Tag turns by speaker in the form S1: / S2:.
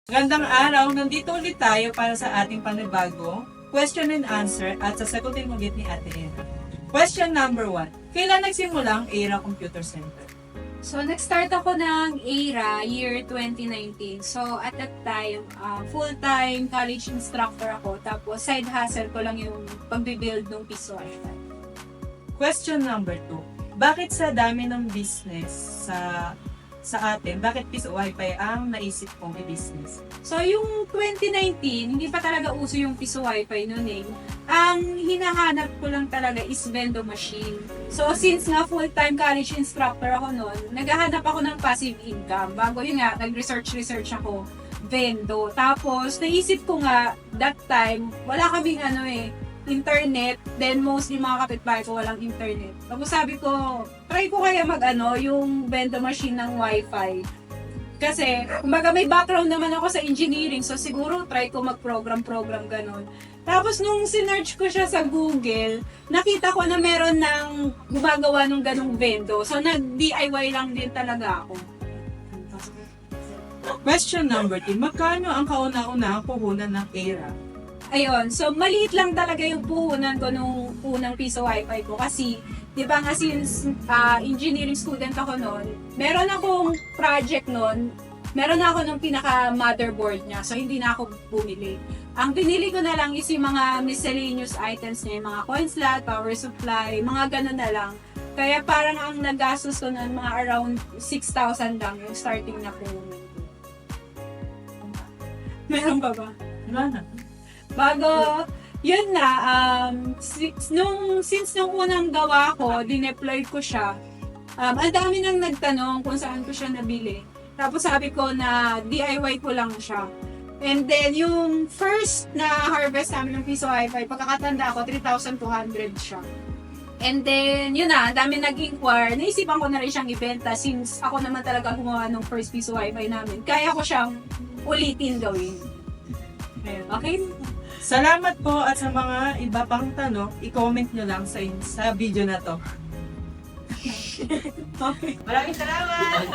S1: Magandang araw! Nandito ulit tayo para sa ating panibagong question and answer at sasagutin ulit ni Ate Era. Question number 1. Kailan nagsimula ang Era Computer Center?
S2: So, nag-start ako ng ERA year 2019. So, at that time, full-time college instructor ako. Tapos, side hustle ko lang yung pag-build ng piso wifi.
S1: Question number 2. Bakit sa dami ng business sa atin, bakit piso wifi ang naisip kong i-business?
S2: So, yung 2019, hindi pa talaga uso yung piso wifi noon eh. Ang hinahanap ko lang talaga is vendo machine. So, since nga full-time college instructor ako noon, naghahanap ako ng passive income. Bago yun nga, nag-research ako, vendo. Tapos, naisip ko nga, that time, wala kaming internet. Then, mostly mga kapitbahay ko walang internet. Tapos sabi ko, try ko kaya yung vendo machine ng wifi. Kasi, kumbaga may background naman ako sa engineering, so siguro try ko mag-program ganon. Tapos nung sinearch ko siya sa Google, nakita ko na meron ng gumagawa ng ganong vendo. So nag-DIY lang din talaga ako.
S1: Question number 3. Magkano ang kauna-una ang puhunan ng Era?
S2: Ayun, so maliit lang talaga yung puhunan ko nung unang piso wifi ko kasi, di ba nga since engineering student ako noon, meron akong project noon, meron ako ng pinaka-motherboard niya, so hindi na ako bumili. Ang binili ko na lang is yung mga miscellaneous items niya, yung mga coin slot, power supply, mga ganun na lang. Kaya parang ang nagastos ko noon, mga around 6,000 lang yung starting na puhunan ko. Meron pa ba?
S1: Wala na.
S2: Bago, yun na, since nung unang gawa ko, dineploy ko siya, ang dami nang nagtanong kung saan ko siya nabili. Tapos sabi ko na DIY ko lang siya. And then, yung first na harvest namin ng piso wifi, pagkakatanda ko, 3,200 siya. And then, yun na, dami nag-inquire. Naisipan ko na rin siyang ibenta since ako naman talaga gumawa ng first piso wifi namin. Kaya ko siyang ulitin gawin. Okay?
S1: Salamat po at sa mga iba pang tanong, i-comment nyo lang sa video na to.
S2: Okay.
S1: Maraming salamat!